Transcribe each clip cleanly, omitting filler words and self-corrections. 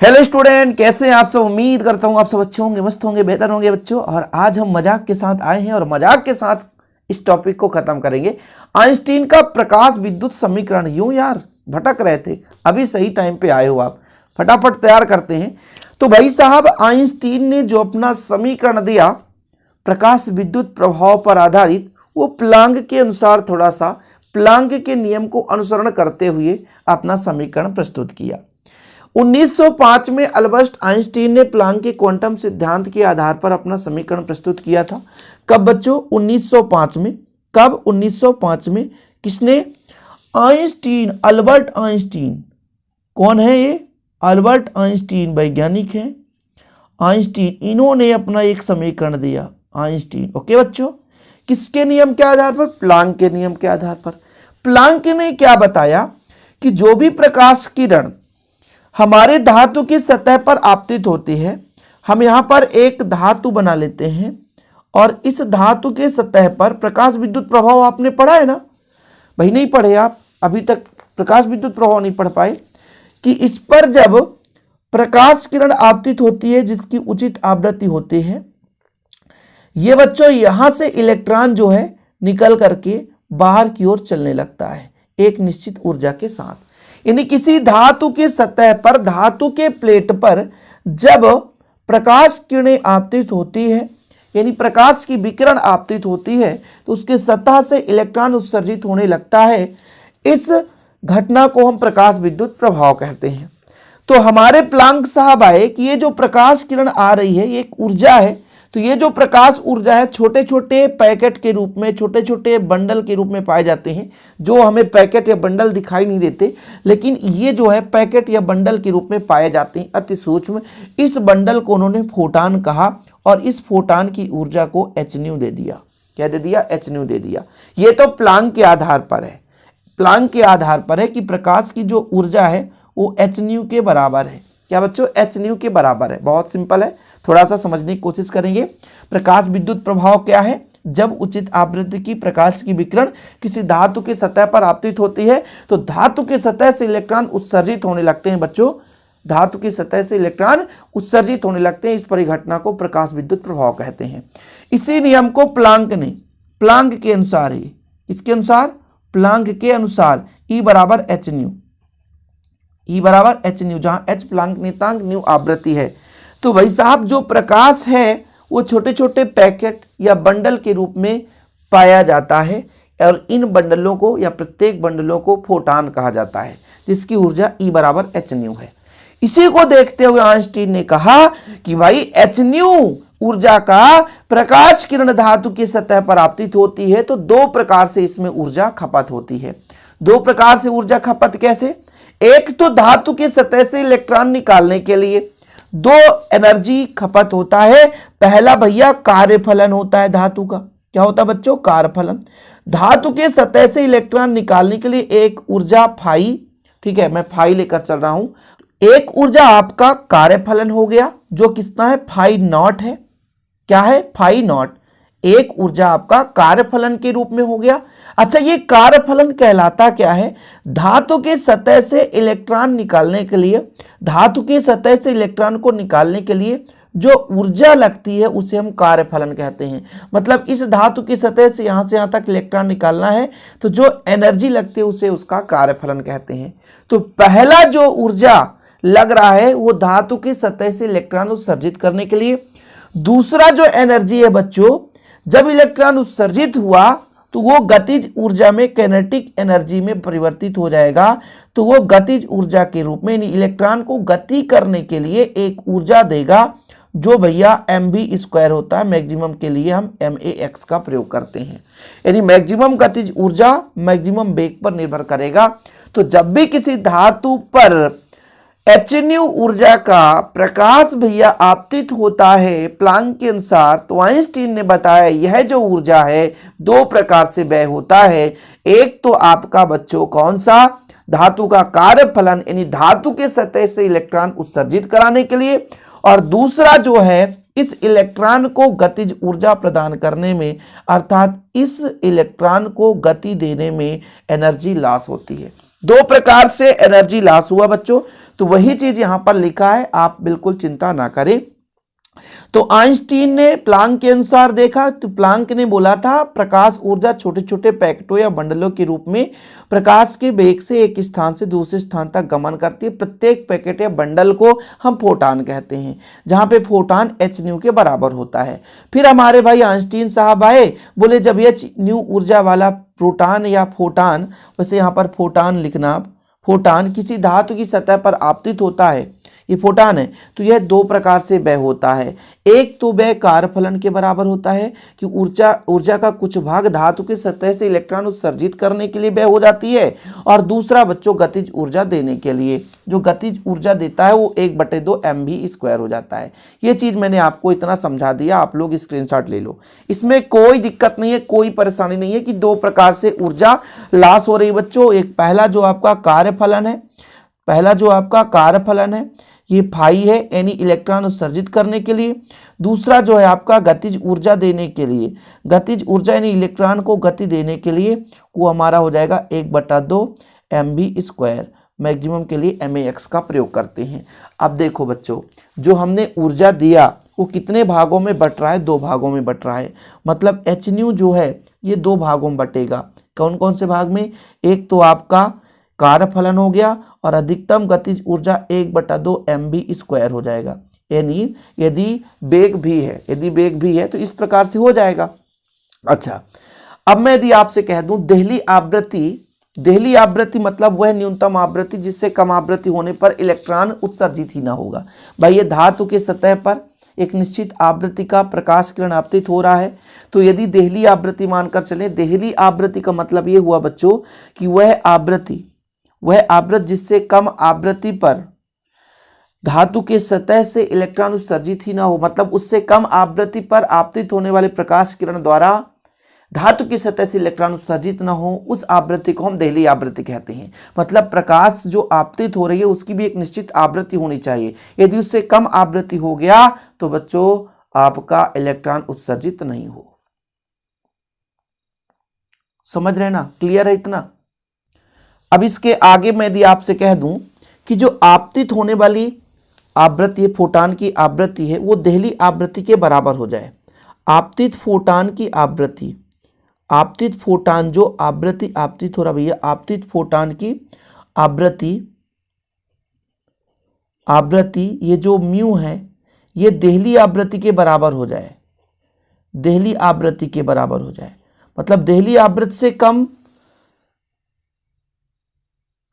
Hello student, कैसे हैं आप सब। उम्मीद करता हूं आप सब अच्छे होंगे, मस्त होंगे, बेहतर होंगे बच्चों। और आज हम मजाक के साथ आए हैं और मजाक के साथ इस टॉपिक को खत्म करेंगे। आइंस्टीन का प्रकाश विद्युत समीकरण। यूं यार भटक रहे थे, अभी सही टाइम पे आए हो आप। फटाफट तैयार करते हैं। तो भाई साहब, आइंस्टीन ने जो अपना समीकरण दिया प्रकाश विद्युत प्रभाव पर आधारित, वो प्लांक के अनुसार थोड़ा सा प्लांक के नियम को अनुसरण करते हुए अपना समीकरण प्रस्तुत किया। 1905 में अल्बर्ट आइंस्टीन ने प्लांक के क्वांटम सिद्धांत के आधार पर अपना समीकरण प्रस्तुत किया था। कब बच्चों? 1905 में। कब? 1905 में। किसने? Einstein, Albert Einstein. कौन है ये? अल्बर्ट आइंस्टीन वैज्ञानिक हैं। आइंस्टीन, इन्होंने अपना एक समीकरण दिया। आइंस्टीन, ओके बच्चों। किसके नियम के आधार पर? प्लांक के नियम के आधार पर। प्लांक ने क्या बताया कि जो भी प्रकाश किरण हमारे धातु की सतह पर आपतित होती है, हम यहां पर एक धातु बना लेते हैं और इस धातु के सतह पर प्रकाश विद्युत प्रभाव आपने पढ़ा है ना भाई? नहीं पढ़े आप अभी तक? प्रकाश विद्युत प्रभाव नहीं पढ़ पाए कि इस पर जब प्रकाश किरण आपतित होती है जिसकी उचित आवृत्ति होती है, ये बच्चों यहां से इलेक्ट्रॉन जो है निकल करके बाहर की ओर चलने लगता है एक निश्चित ऊर्जा के साथ। यानी किसी धातु के सतह पर, धातु के प्लेट पर जब प्रकाश किरणें आपतित होती है, यानी प्रकाश की विकिरण आपतित होती है, तो उसके सतह से इलेक्ट्रॉन उत्सर्जित होने लगता है। इस घटना को हम प्रकाश विद्युत प्रभाव कहते हैं। तो हमारे प्लांक साहब आए कि ये जो प्रकाश किरण आ रही है ये एक ऊर्जा है। तो ये जो प्रकाश ऊर्जा है छोटे छोटे पैकेट के रूप में, छोटे छोटे बंडल के रूप में पाए जाते हैं, जो हमें पैकेट या बंडल दिखाई नहीं देते, लेकिन ये जो है पैकेट या बंडल के रूप में पाए जाते हैं, अति सूक्ष्म। इस बंडल को उन्होंने फोटान कहा और इस फोटान की ऊर्जा को hν दे दिया। क्या दे दिया? hν दे दिया। ये तो प्लांक के आधार पर है। प्लांक के आधार पर है कि प्रकाश की जो ऊर्जा है वो hν के बराबर है। क्या बच्चों? hν के बराबर है। बहुत सिंपल है, थोड़ा सा समझने की कोशिश करेंगे। प्रकाश विद्युत प्रभाव क्या है? जब उचित आवृत्ति की प्रकाश की विकिरण किसी धातु की सतह पर आपतित होती है तो धातु की सतह से इलेक्ट्रॉन उत्सर्जित होने लगते हैं बच्चों। धातु की सतह से इलेक्ट्रॉन उत्सर्जित होने लगते हैं। इस परिघटना को प्रकाश विद्युत प्रभाव कहते हैं। इसी नियम को प्लांक ने, प्लांक के अनुसार ही, इसके अनुसार, प्लांक के अनुसार E बराबर hν, E बराबर hν, जहां h प्लांक नियतांक, न्यू आवृत्ति है। तो भाई साहब, जो प्रकाश है वो छोटे छोटे पैकेट या बंडल के रूप में पाया जाता है और इन बंडलों को या प्रत्येक बंडलों को फोटान कहा जाता है, जिसकी ऊर्जा E बराबर hν है। इसी को देखते हुए आइंस्टीन ने कहा कि भाई hν ऊर्जा का प्रकाश किरण धातु की सतह पर आपतित होती है तो दो प्रकार से इसमें ऊर्जा खपत होती है। दो प्रकार से ऊर्जा खपत कैसे? एक तो धातु की सतह से इलेक्ट्रॉन निकालने के लिए दो एनर्जी खपत होता है। पहला भैया कार्यफलन होता है धातु का। क्या होता है बच्चों? कार्यफलन। धातु के सतह से इलेक्ट्रॉन निकालने के लिए एक ऊर्जा फाई, ठीक है, मैं फाई लेकर चल रहा हूं। एक ऊर्जा आपका कार्यफलन हो गया जो कितना है? फाई नॉट है। क्या है? Phi naught. एक ऊर्जा आपका कार्यफलन के रूप में हो गया। अच्छा, ये कार्यफलन कहलाता क्या है? धातु के सतह से इलेक्ट्रॉन निकालने के लिए, धातु की सतह से इलेक्ट्रॉन को निकालने के लिए जो ऊर्जा लगती है उसे हम कार्यफलन कहते हैं। मतलब इस धातु की सतह से यहां तक इलेक्ट्रॉन निकालना है तो जो एनर्जी लगती है उसे उसका कार्यफलन कहते हैं। तो पहला जो ऊर्जा लग रहा है वो धातु की सतह से इलेक्ट्रॉन उत्सर्जित करने के लिए। दूसरा जो एनर्जी है बच्चों, जब इलेक्ट्रॉन उत्सर्जित हुआ तो वो गतिज ऊर्जा में, कैनेटिक एनर्जी में परिवर्तित हो जाएगा। तो वो गतिज ऊर्जा के रूप में इलेक्ट्रॉन को गति करने के लिए एक ऊर्जा देगा जो भैया mv² होता है। मैक्सिमम के लिए हम max का प्रयोग करते हैं, यानी मैक्सिमम गतिज ऊर्जा मैक्सिमम वेग पर निर्भर करेगा। तो जब भी किसी धातु पर hν ऊर्जा का प्रकाश भैया आपतित होता है प्लांक के अनुसार, तो आइंस्टीन ने बताया यह जो ऊर्जा है दो प्रकार से व्यय होता है। एक तो आपका बच्चों कौन सा? धातु का कार्यफलन, यानी धातु के सतह से इलेक्ट्रॉन उत्सर्जित कराने के लिए, और दूसरा जो है इस इलेक्ट्रॉन को गतिज ऊर्जा प्रदान करने में, अर्थात इस इलेक्ट्रॉन को गति देने में एनर्जी लॉस होती है। दो प्रकार से एनर्जी लॉस हुआ बच्चों। तो वही चीज यहां पर लिखा है, आप बिल्कुल चिंता ना करें। तो आइंस्टीन ने प्लांक के अनुसार देखा, तो प्लांक ने बोला था प्रकाश ऊर्जा छोटे छोटे पैकेटों या बंडलों के रूप में प्रकाश के वेग से एक स्थान से दूसरे स्थान तक गमन करती है। प्रत्येक पैकेट या बंडल को हम फोटान कहते हैं, जहां पे फोटान एच न्यू के बराबर होता है। फिर हमारे भाई आइंस्टीन साहब आए, बोले जब एच न्यू ऊर्जा वाला प्रोटॉन या फोटान, वैसे यहाँ पर फोटान लिखना, फोटान किसी धातु की सतह पर आपतित होता है, ये फोटान है, तो यह दो प्रकार से व्यय होता है। एक तो व्यय कार्यफलन के बराबर होता है कि ऊर्जा का कुछ भाग धातु की सतह से इलेक्ट्रॉन उत्सर्जित करने के लिए व्यय हो जाती है, और दूसरा बच्चों गतिज ऊर्जा देने के लिए, जो गतिज ऊर्जा देता है वो 1/2 mv² हो जाता है। ये चीज मैंने आपको इतना समझा दिया, आप लोग स्क्रीनशॉट ले लो, इसमें कोई दिक्कत नहीं है, कोई परेशानी नहीं है कि दो प्रकार से ऊर्जा लॉस हो रही है बच्चों। एक पहला जो आपका कार्यफलन है, पहला जो आपका कार्यफलन है ये फाई है, यानी इलेक्ट्रॉन उत्सर्जित करने के लिए। दूसरा जो है आपका गतिज ऊर्जा देने के लिए, गतिज ऊर्जा यानी इलेक्ट्रॉन को गति देने के लिए, वो हमारा हो जाएगा 1/2 mv²। मैक्सिमम के लिए MAX का प्रयोग करते हैं। अब देखो बच्चों, जो हमने ऊर्जा दिया वो कितने भागों में बट रहा है, दो भागों में बट रहा है। मतलब एच न्यू जो है ये दो भागों में बटेगा। कौन कौन से भाग में? एक तो आपका कार्यफलन हो गया, और अधिकतम गतिज ऊर्जा 1/2 mv² हो जाएगा। यानी यदि वेग भी है, यदि वेग भी है तो इस प्रकार से हो जाएगा। अच्छा, अब मैं यदि आपसे कह दूं देहली आवृत्ति, देहली आवृत्ति मतलब वह न्यूनतम आवृत्ति जिससे कम आवृत्ति होने पर इलेक्ट्रॉन उत्सर्जित ही ना होगा। भाई ये धातु के सतह पर एक निश्चित आवृत्ति का प्रकाश किरण आपतित हो रहा है, तो यदि देहली आवृत्ति मानकर चले, देहली आवृत्ति का मतलब ये हुआ बच्चों कि वह आवृत्ति जिससे कम आवृत्ति पर धातु के सतह से इलेक्ट्रॉन उत्सर्जित ही ना हो, मतलब उससे कम आवृत्ति पर आपतित होने वाले प्रकाश किरण द्वारा धातु की सतह से इलेक्ट्रॉन उत्सर्जित ना हो, उस आवृत्ति को हम देहली आवृत्ति कहते हैं। मतलब प्रकाश जो आपतित हो रही है उसकी भी एक निश्चित आवृत्ति होनी चाहिए। यदि उससे कम आवृत्ति हो गया तो बच्चों आपका इलेक्ट्रॉन उत्सर्जित नहीं हो। समझ रहे ना? क्लियर है इतना? अब इसके आगे मैं यदि आपसे कह दूं कि जो आपतित होने वाली आवृत्ति है, फोटान की आवृत्ति है, वो देहली आवृत्ति के बराबर हो जाए। आपतित फोटान की आवृत्ति, आपतित फोटान जो आवृत्ति आपतित हो रहा भैया, आपतित फोटान की आवृत्ति ये जो म्यू है ये देहली आवृत्ति के बराबर हो जाए, देहली आवृत्ति के बराबर हो जाए। मतलब देहली आवृत्ति से कम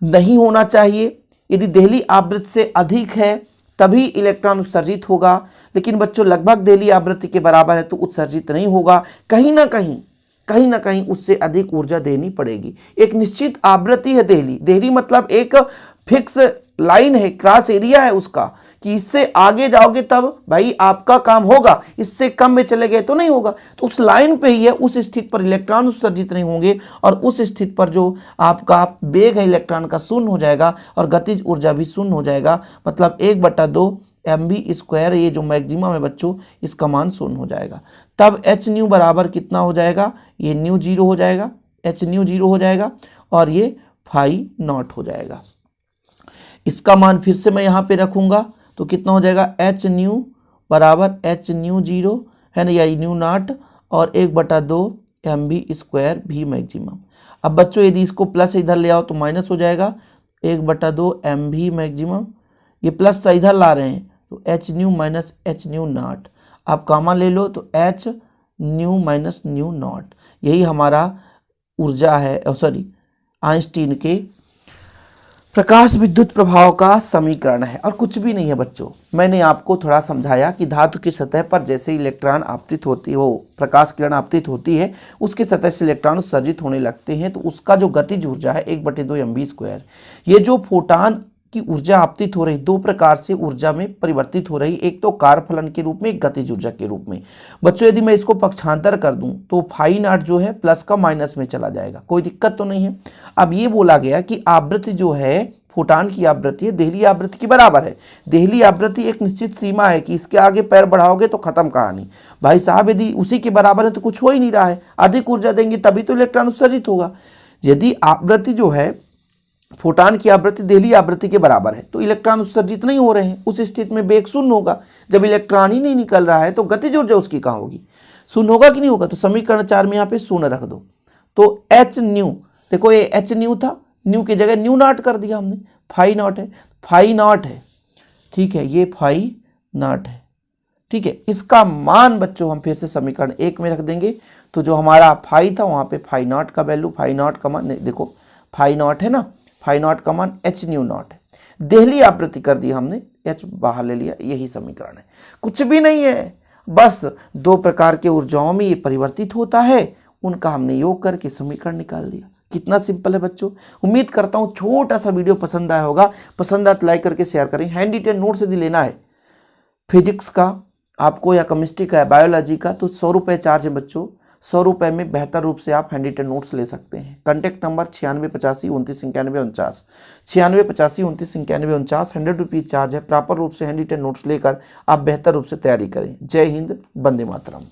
नहीं होना चाहिए। यदि देहली आवृत्ति से अधिक है तभी इलेक्ट्रॉन उत्सर्जित होगा, लेकिन बच्चों लगभग देहली आवृत्ति के बराबर है तो उत्सर्जित नहीं होगा। कहीं ना कहीं उससे अधिक ऊर्जा देनी पड़ेगी। एक निश्चित आवृत्ति है देहली, देहली मतलब एक फिक्स लाइन है, क्रॉस एरिया है उसका, कि इससे आगे जाओगे तब भाई आपका काम होगा, इससे कम में चले गए तो नहीं होगा। तो उस लाइन पे ही है, उस स्थिति पर इलेक्ट्रॉन उत्सर्जित नहीं होंगे, और उस स्थिति पर जो आपका वेग है इलेक्ट्रॉन का शून्य हो जाएगा, और गतिज ऊर्जा भी शून्य हो जाएगा। मतलब 1/2 mv², ये जो मैक्सिमम है बच्चों इसका मान शून्य हो जाएगा। तब एच न्यू बराबर कितना हो जाएगा? ये न्यू 0 हो जाएगा, एच न्यू 0 हो जाएगा, और ये फाई नॉट हो जाएगा। इसका मान फिर से मैं यहाँ पे रखूंगा तो कितना हो जाएगा? एच न्यू बराबर एच न्यू 0 है ना, या न्यू नॉट, और 1/2 mv² भी मैक्सिमम। अब बच्चों यदि इसको प्लस इधर ले आओ तो माइनस हो जाएगा, 1/2 mv मैक्सिमम, ये प्लस तो इधर ला रहे हैं तो H new minus H new not, आप कॉमन ले लो तो H new minus new not. यही हमारा ऊर्जा है, सॉरी आइंस्टीन के प्रकाश विद्युत प्रभाव का समीकरण है, और कुछ भी नहीं है बच्चों। मैंने आपको थोड़ा समझाया कि धातु की सतह पर जैसे इलेक्ट्रॉन आपतित होती हो, प्रकाश किरण आपतित होती है, उसकी सतह से इलेक्ट्रॉन उत्सर्जित होने लगते हैं, तो उसका जो गतिज ऊर्जा है 1/2 mv²। ये जो फोटान की ऊर्जा आपतित हो रही, दो प्रकार से ऊर्जा में परिवर्तित हो रही, एक तो कार्यफलन के रूप में, एक गतिज ऊर्जा के रूप में। बच्चों यदि मैं इसको पक्षांतर कर दूं तो फाई नॉट जो है प्लस का माइनस में चला जाएगा, कोई दिक्कत तो नहीं है। अब ये बोला गया कि आवृत्ति जो है फोटान की आवृत्ति है देहली आवृत्ति के बराबर है। देहली आवृत्ति एक निश्चित सीमा है कि इसके आगे पैर बढ़ाओगे तो खत्म कहानी। भाई साहब यदि उसी के बराबर है तो कुछ हो ही नहीं रहा है, अधिक ऊर्जा देंगे तभी तो इलेक्ट्रॉन उत्सर्जित होगा। यदि आवृत्ति जो है फोटान की आवृत्ति देहली आवृत्ति के बराबर है, तो इलेक्ट्रॉन उत्सर्जित नहीं हो रहे हैं, उस स्थिति में वेग शून्य होगा। जब इलेक्ट्रॉन ही नहीं निकल रहा है तो गतिज ऊर्जा उसकी कहाँ होगी, शून्य होगा कि नहीं होगा। तो समीकरण 4 में यहाँ पे शून्य रख दो, तो एच न्यू, देखो ये एच न्यू था, न्यू की जगह न्यू नॉट कर दिया हमने, फाई नॉट है, फाई नॉट है, ठीक है, ये फाई नॉट है, ठीक है। इसका मान बच्चों हम फिर से समीकरण 1 में रख देंगे, तो जो हमारा फाई था वहाँ पे फाई नॉट का वैल्यू, फाई नॉट का मान देखो फाई नॉट है ना, फाई नॉट का मान एच न्यू नॉट है। देहली आवृत्ति कर दी हमने, एच बाहर ले लिया, यही समीकरण है, कुछ भी नहीं है, बस दो प्रकार के ऊर्जाओं में ये परिवर्तित होता है, उनका हमने योग करके समीकरण निकाल दिया। कितना सिंपल है बच्चों। उम्मीद करता हूँ छोटा सा वीडियो पसंद आया होगा, पसंद आया तो लाइक करके शेयर करें। हैंड रिटेन नोट्स यदि लेना है फिजिक्स का आपको या केमिस्ट्री का या बायोलॉजी का, तो 100 रुपये चार्ज है बच्चों, 100 रुपये में बेहतर रूप से आप हैंड रिटेन नोट्स ले सकते हैं। कॉन्टैक्ट नंबर 968529 29 968529 100 रुपीज़ चार्ज है। प्रॉपर रूप से हैंड रिटेन नोट्स लेकर आप बेहतर रूप से तैयारी करें। जय हिंद, वंदे मातरम।